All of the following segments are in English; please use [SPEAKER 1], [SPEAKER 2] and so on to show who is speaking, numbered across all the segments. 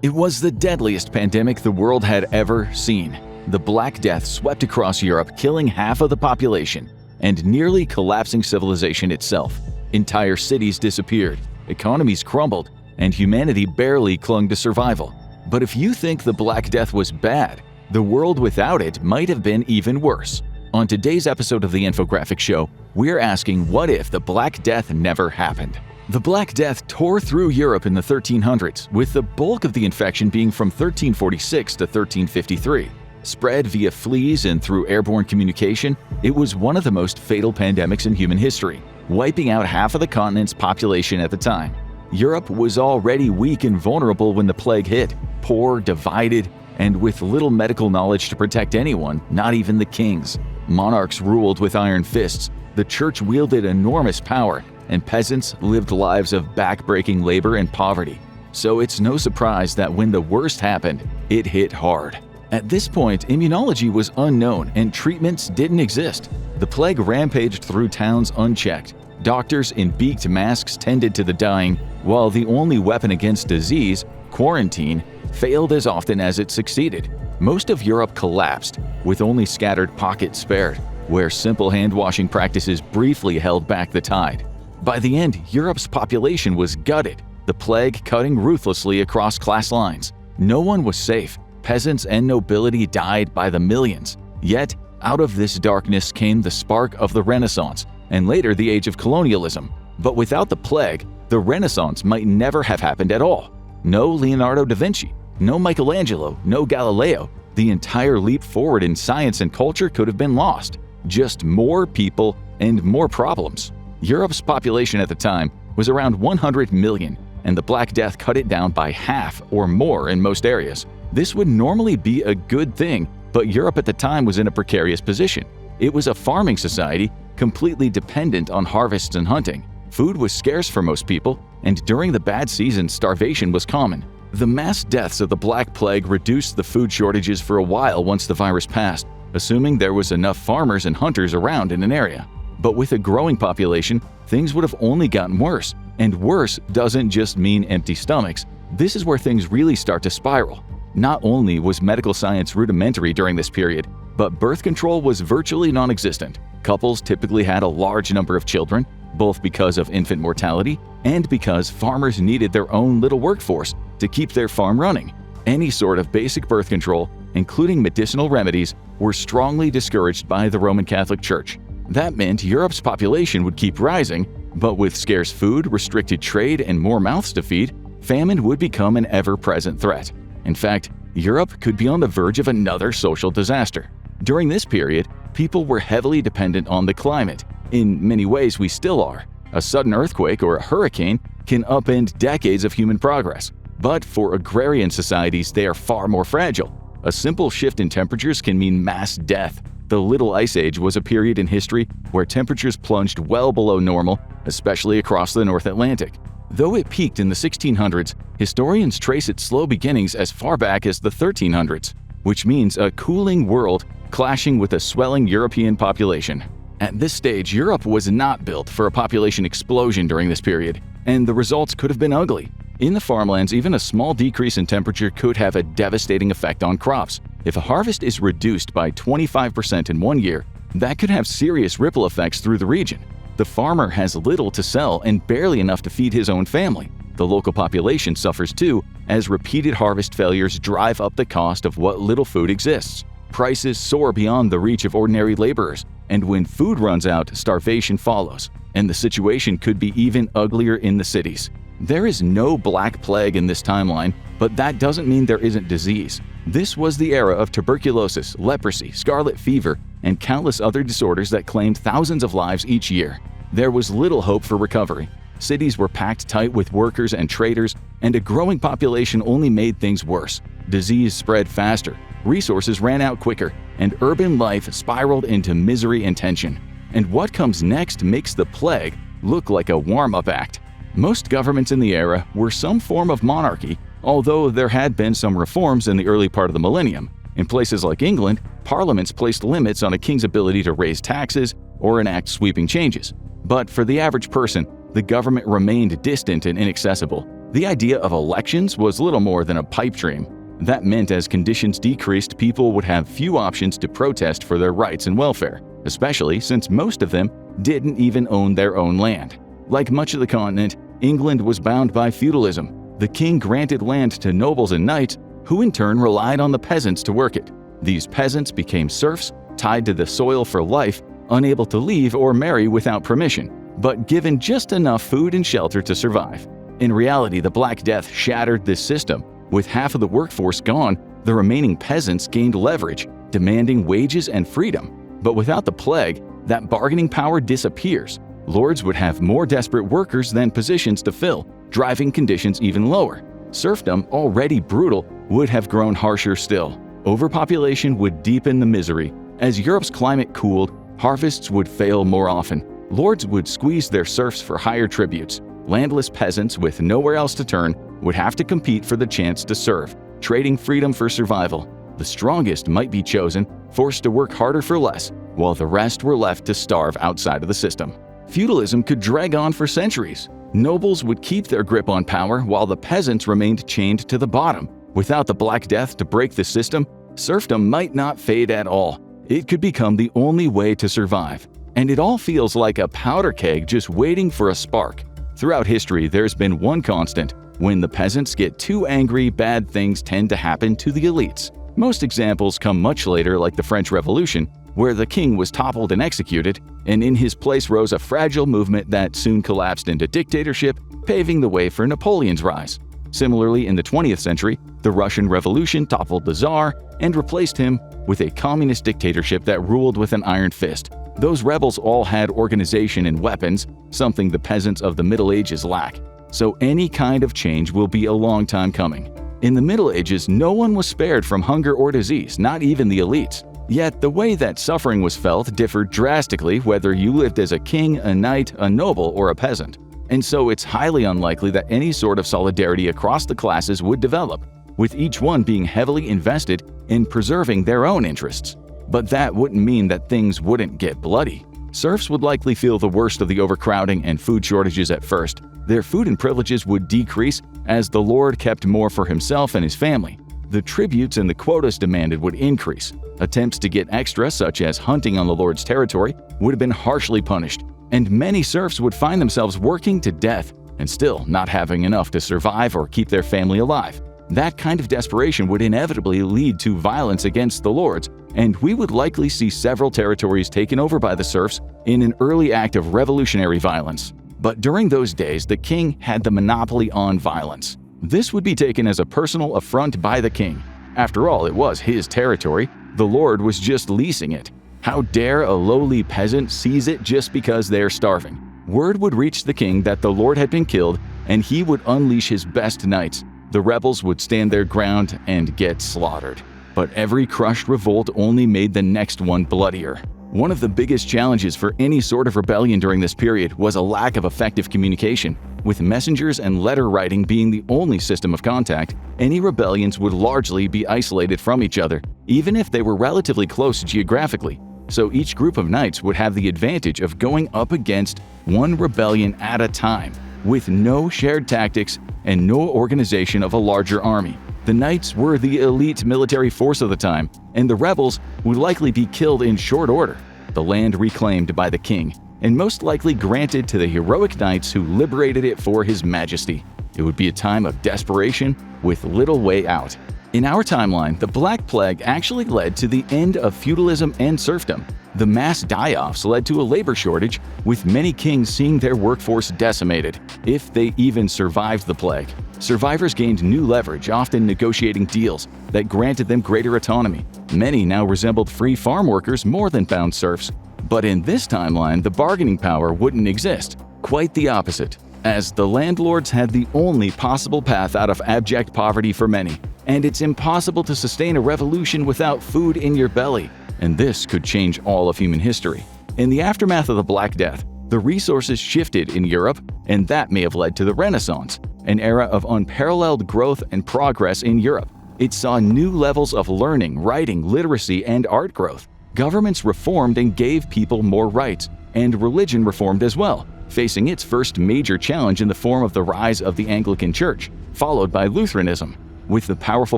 [SPEAKER 1] It was the deadliest pandemic the world had ever seen. The Black Death swept across Europe, killing half of the population and nearly collapsing civilization itself. Entire cities disappeared, economies crumbled, and humanity barely clung to survival. But if you think the Black Death was bad, the world without it might have been even worse. On today's episode of the Infographic Show, we're asking, what if the Black Death never happened? The Black Death tore through Europe in the 1300s, with the bulk of the infection being from 1346 to 1353. Spread via fleas and through airborne communication, it was one of the most fatal pandemics in human history, wiping out half of the continent's population at the time. Europe was already weak and vulnerable when the plague hit, poor, divided, and with little medical knowledge to protect anyone, not even the kings. Monarchs ruled with iron fists, the church wielded enormous power, and peasants lived lives of back-breaking labor and poverty. So it's no surprise that when the worst happened, it hit hard. At this point, immunology was unknown and treatments didn't exist. The plague rampaged through towns unchecked. Doctors in beaked masks tended to the dying, while the only weapon against disease, quarantine, failed as often as it succeeded. Most of Europe collapsed, with only scattered pockets spared, where simple hand-washing practices briefly held back the tide. By the end, Europe's population was gutted, the plague cutting ruthlessly across class lines. No one was safe. Peasants and nobility died by the millions. Yet, out of this darkness came the spark of the Renaissance, and later the age of colonialism. But without the plague, the Renaissance might never have happened at all. No Leonardo da Vinci, no Michelangelo, no Galileo. The entire leap forward in science and culture could have been lost. Just more people and more problems. Europe's population at the time was around 100 million, and the Black Death cut it down by half or more in most areas. This would normally be a good thing, but Europe at the time was in a precarious position. It was a farming society, completely dependent on harvests and hunting. Food was scarce for most people, and during the bad seasons, starvation was common. The mass deaths of the Black Plague reduced the food shortages for a while once the virus passed, assuming there was enough farmers and hunters around in an area. But with a growing population, things would have only gotten worse. And worse doesn't just mean empty stomachs. This is where things really start to spiral. Not only was medical science rudimentary during this period, but birth control was virtually non-existent. Couples typically had a large number of children, both because of infant mortality and because farmers needed their own little workforce to keep their farm running. Any sort of basic birth control, including medicinal remedies, were strongly discouraged by the Roman Catholic Church. That meant Europe's population would keep rising, but with scarce food, restricted trade, and more mouths to feed, famine would become an ever-present threat. In fact, Europe could be on the verge of another social disaster. During this period, people were heavily dependent on the climate. In many ways, we still are. A sudden earthquake or a hurricane can upend decades of human progress. But for agrarian societies, they are far more fragile. A simple shift in temperatures can mean mass death. The Little Ice Age was a period in history where temperatures plunged well below normal, especially across the North Atlantic. Though it peaked in the 1600s, historians trace its slow beginnings as far back as the 1300s, which means a cooling world clashing with a swelling European population. At this stage, Europe was not built for a population explosion during this period, and the results could have been ugly. In the farmlands, even a small decrease in temperature could have a devastating effect on crops. If a harvest is reduced by 25% in 1 year, that could have serious ripple effects through the region. The farmer has little to sell and barely enough to feed his own family. The local population suffers too, as repeated harvest failures drive up the cost of what little food exists. Prices soar beyond the reach of ordinary laborers, and when food runs out, starvation follows, and the situation could be even uglier in the cities. There is no Black Plague in this timeline, but that doesn't mean there isn't disease. This was the era of tuberculosis, leprosy, scarlet fever, and countless other disorders that claimed thousands of lives each year. There was little hope for recovery. Cities were packed tight with workers and traders, and a growing population only made things worse. Disease spread faster, resources ran out quicker, and urban life spiraled into misery and tension. And what comes next makes the plague look like a warm-up act. Most governments in the era were some form of monarchy, although there had been some reforms in the early part of the millennium. In places like England, parliaments placed limits on a king's ability to raise taxes or enact sweeping changes. But for the average person, the government remained distant and inaccessible. The idea of elections was little more than a pipe dream. That meant as conditions decreased, people would have few options to protest for their rights and welfare, especially since most of them didn't even own their own land. Like much of the continent, England was bound by feudalism. The king granted land to nobles and knights, who in turn relied on the peasants to work it. These peasants became serfs, tied to the soil for life, unable to leave or marry without permission, but given just enough food and shelter to survive. In reality, the Black Death shattered this system. With half of the workforce gone, the remaining peasants gained leverage, demanding wages and freedom. But without the plague, that bargaining power disappears. Lords would have more desperate workers than positions to fill, driving conditions even lower. Serfdom, already brutal, would have grown harsher still. Overpopulation would deepen the misery. As Europe's climate cooled, harvests would fail more often. Lords would squeeze their serfs for higher tributes. Landless peasants with nowhere else to turn would have to compete for the chance to serve, trading freedom for survival. The strongest might be chosen, forced to work harder for less, while the rest were left to starve outside of the system. Feudalism could drag on for centuries. Nobles would keep their grip on power while the peasants remained chained to the bottom. Without the Black Death to break the system, serfdom might not fade at all. It could become the only way to survive. And it all feels like a powder keg just waiting for a spark. Throughout history, there's been one constant. When the peasants get too angry, bad things tend to happen to the elites. Most examples come much later, like the French Revolution, where the king was toppled and executed, and in his place rose a fragile movement that soon collapsed into dictatorship, paving the way for Napoleon's rise. Similarly, in the 20th century, the Russian Revolution toppled the Tsar and replaced him with a communist dictatorship that ruled with an iron fist. Those rebels all had organization and weapons, something the peasants of the Middle Ages lack. So any kind of change will be a long time coming. In the Middle Ages, no one was spared from hunger or disease, not even the elites. Yet the way that suffering was felt differed drastically whether you lived as a king, a knight, a noble, or a peasant. And so it's highly unlikely that any sort of solidarity across the classes would develop, with each one being heavily invested in preserving their own interests. But that wouldn't mean that things wouldn't get bloody. Serfs would likely feel the worst of the overcrowding and food shortages at first. Their food and privileges would decrease as the lord kept more for himself and his family. The tributes and the quotas demanded would increase. Attempts to get extra, such as hunting on the lord's territory, would have been harshly punished, and many serfs would find themselves working to death and still not having enough to survive or keep their family alive. That kind of desperation would inevitably lead to violence against the lords, and we would likely see several territories taken over by the serfs in an early act of revolutionary violence. But during those days, the king had the monopoly on violence. This would be taken as a personal affront by the king. After all, it was his territory. The lord was just leasing it. How dare a lowly peasant seize it just because they're starving? Word would reach the king that the lord had been killed, and he would unleash his best knights. The rebels would stand their ground and get slaughtered. But every crushed revolt only made the next one bloodier. One of the biggest challenges for any sort of rebellion during this period was a lack of effective communication. With messengers and letter writing being the only system of contact, any rebellions would largely be isolated from each other, even if they were relatively close geographically. So each group of knights would have the advantage of going up against one rebellion at a time, with no shared tactics and no organization of a larger army. The knights were the elite military force of the time, and the rebels would likely be killed in short order, the land reclaimed by the king, and most likely granted to the heroic knights who liberated it for his majesty. It would be a time of desperation with little way out. In our timeline, the Black Plague actually led to the end of feudalism and serfdom. The mass die-offs led to a labor shortage, with many kings seeing their workforce decimated, if they even survived the plague. Survivors gained new leverage, often negotiating deals that granted them greater autonomy. Many now resembled free farm workers more than bound serfs. But in this timeline, the bargaining power wouldn't exist. Quite the opposite, as the landlords had the only possible path out of abject poverty for many. And it's impossible to sustain a revolution without food in your belly. And this could change all of human history. In the aftermath of the Black Death, the resources shifted in Europe, and that may have led to the Renaissance, an era of unparalleled growth and progress in Europe. It saw new levels of learning, writing, literacy, and art growth. Governments reformed and gave people more rights, and religion reformed as well, facing its first major challenge in the form of the rise of the Anglican Church, followed by Lutheranism. With the powerful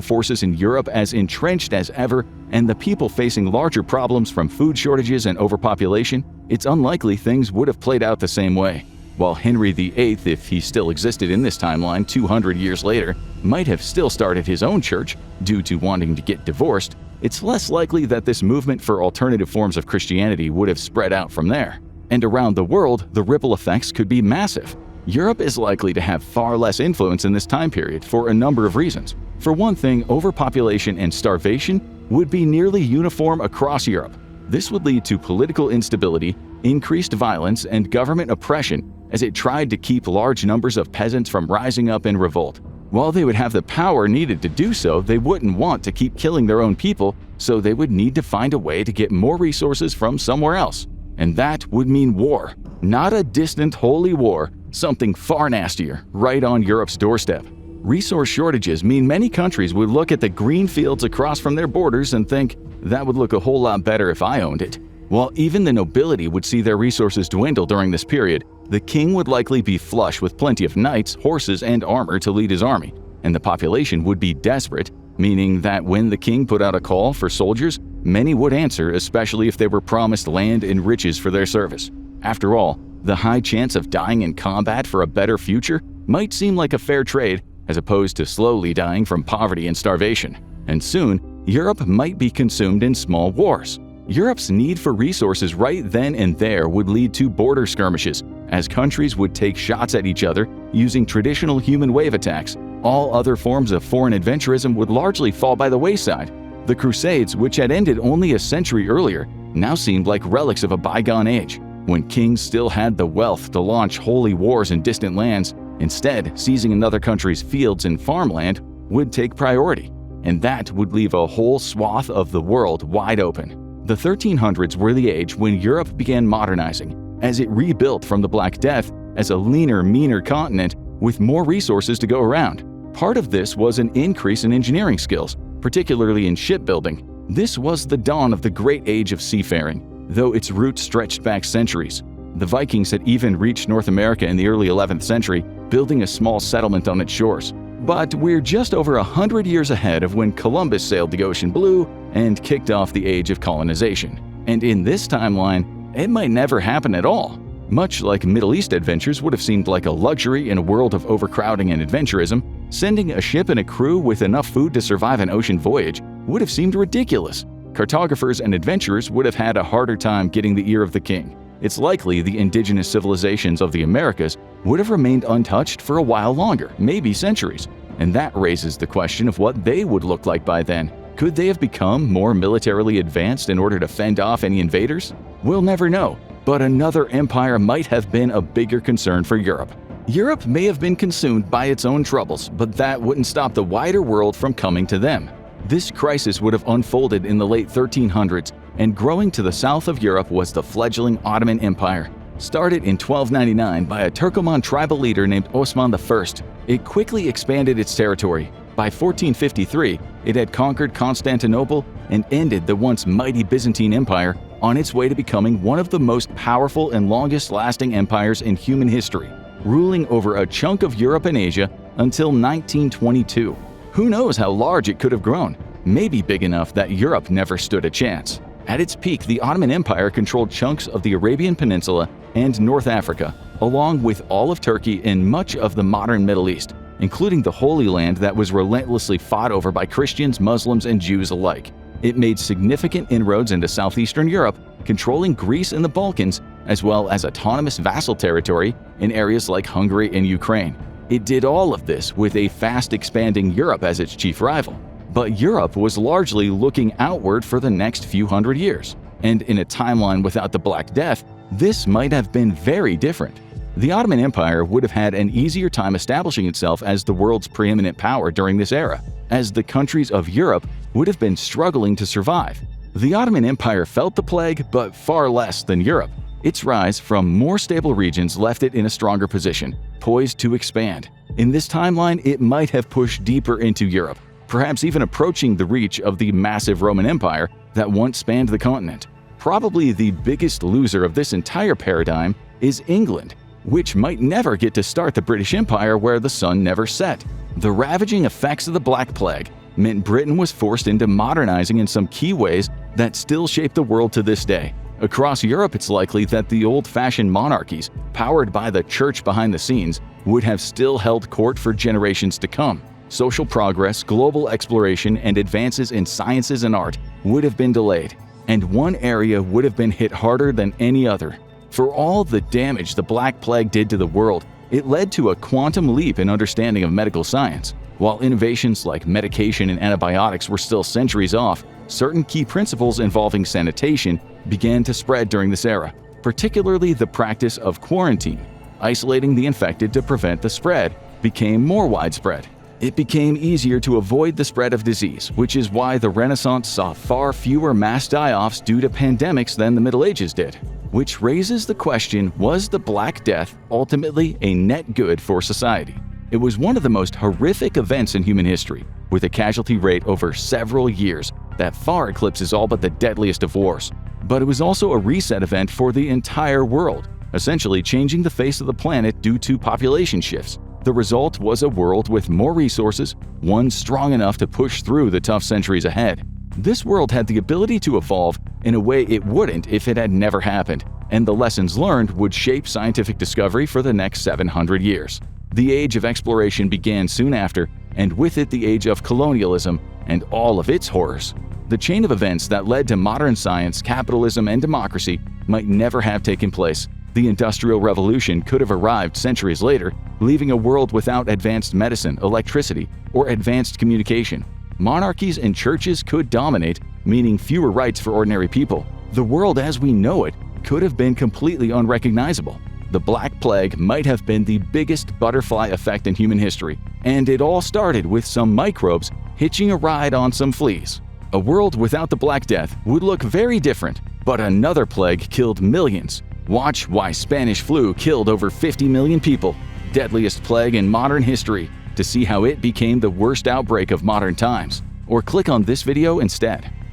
[SPEAKER 1] forces in Europe as entrenched as ever, and the people facing larger problems from food shortages and overpopulation, it's unlikely things would have played out the same way. While Henry VIII, if he still existed in this timeline 200 years later, might have still started his own church due to wanting to get divorced, it's less likely that this movement for alternative forms of Christianity would have spread out from there. And around the world, the ripple effects could be massive. Europe is likely to have far less influence in this time period for a number of reasons. For one thing, overpopulation and starvation would be nearly uniform across Europe. This would lead to political instability, increased violence, and government oppression as it tried to keep large numbers of peasants from rising up in revolt. While they would have the power needed to do so, they wouldn't want to keep killing their own people, so they would need to find a way to get more resources from somewhere else. And that would mean war. Not a distant holy war, something far nastier, right on Europe's doorstep. Resource shortages mean many countries would look at the green fields across from their borders and think, that would look a whole lot better if I owned it. While even the nobility would see their resources dwindle during this period, the king would likely be flush with plenty of knights, horses, and armor to lead his army, and the population would be desperate, meaning that when the king put out a call for soldiers, many would answer, especially if they were promised land and riches for their service. After all, the high chance of dying in combat for a better future might seem like a fair trade, as opposed to slowly dying from poverty and starvation. And soon, Europe might be consumed in small wars. Europe's need for resources right then and there would lead to border skirmishes, as countries would take shots at each other using traditional human wave attacks. All other forms of foreign adventurism would largely fall by the wayside. The Crusades, which had ended only a century earlier, now seemed like relics of a bygone age, when kings still had the wealth to launch holy wars in distant lands. Instead, seizing another country's fields and farmland would take priority, and that would leave a whole swath of the world wide open. The 1300s were the age when Europe began modernizing, as it rebuilt from the Black Death as a leaner, meaner continent with more resources to go around. Part of this was an increase in engineering skills, particularly in shipbuilding. This was the dawn of the great age of seafaring, though its roots stretched back centuries. The Vikings had even reached North America in the early 11th century, building a small settlement on its shores. But we're just over 100 years ahead of when Columbus sailed the ocean blue and kicked off the age of colonization. And in this timeline, it might never happen at all. Much like Middle East adventures would have seemed like a luxury in a world of overcrowding and adventurism, sending a ship and a crew with enough food to survive an ocean voyage would have seemed ridiculous. Cartographers and adventurers would have had a harder time getting the ear of the king. It's likely the indigenous civilizations of the Americas would have remained untouched for a while longer, maybe centuries. And that raises the question of what they would look like by then. Could they have become more militarily advanced in order to fend off any invaders? We'll never know, but another empire might have been a bigger concern for Europe. Europe may have been consumed by its own troubles, but that wouldn't stop the wider world from coming to them. This crisis would have unfolded in the late 1300s, and growing to the south of Europe was the fledgling Ottoman Empire. Started in 1299 by a Turkoman tribal leader named Osman I, it quickly expanded its territory. By 1453, it had conquered Constantinople and ended the once mighty Byzantine Empire on its way to becoming one of the most powerful and longest-lasting empires in human history, ruling over a chunk of Europe and Asia until 1922. Who knows how large it could have grown? Maybe big enough that Europe never stood a chance. At its peak, the Ottoman Empire controlled chunks of the Arabian Peninsula and North Africa, along with all of Turkey and much of the modern Middle East, including the Holy Land that was relentlessly fought over by Christians, Muslims, and Jews alike. It made significant inroads into southeastern Europe, controlling Greece and the Balkans, as well as autonomous vassal territory in areas like Hungary and Ukraine. It did all of this with a fast-expanding Europe as its chief rival. But Europe was largely looking outward for the next few hundred years. And in a timeline without the Black Death, this might have been very different. The Ottoman Empire would have had an easier time establishing itself as the world's preeminent power during this era, as the countries of Europe would have been struggling to survive. The Ottoman Empire felt the plague, but far less than Europe. Its rise from more stable regions left it in a stronger position, poised to expand. In this timeline, it might have pushed deeper into Europe, perhaps even approaching the reach of the massive Roman Empire that once spanned the continent. Probably the biggest loser of this entire paradigm is England. which might never get to start the British Empire where the sun never set. The ravaging effects of the Black Plague meant Britain was forced into modernizing in some key ways that still shape the world to this day. Across Europe, it's likely that the old-fashioned monarchies, powered by the church behind the scenes, would have still held court for generations to come. Social progress, global exploration, and advances in sciences and art would have been delayed, and one area would have been hit harder than any other. For all the damage the Black Plague did to the world, it led to a quantum leap in understanding of medical science. While innovations like medication and antibiotics were still centuries off, certain key principles involving sanitation began to spread during this era, particularly the practice of quarantine. Isolating the infected to prevent the spread became more widespread. It became easier to avoid the spread of disease, which is why the Renaissance saw far fewer mass die-offs due to pandemics than the Middle Ages did. Which raises the question, was the Black Death ultimately a net good for society? It was one of the most horrific events in human history, with a casualty rate over several years that far eclipses all but the deadliest of wars. But it was also a reset event for the entire world, essentially changing the face of the planet due to population shifts. The result was a world with more resources, one strong enough to push through the tough centuries ahead. This world had the ability to evolve in a way it wouldn't if it had never happened, and the lessons learned would shape scientific discovery for the next 700 years. The age of exploration began soon after, and with it the age of colonialism and all of its horrors. The chain of events that led to modern science, capitalism, and democracy might never have taken place. The Industrial Revolution could have arrived centuries later, leaving a world without advanced medicine, electricity, or advanced communication. Monarchies and churches could dominate, meaning fewer rights for ordinary people. The world as we know it could have been completely unrecognizable. The Black Plague might have been the biggest butterfly effect in human history, and it all started with some microbes hitching a ride on some fleas. A world without the Black Death would look very different, but another plague killed millions. Watch why Spanish flu killed over 50 million people, deadliest plague in modern history, to see how it became the worst outbreak of modern times. Or click on this video instead.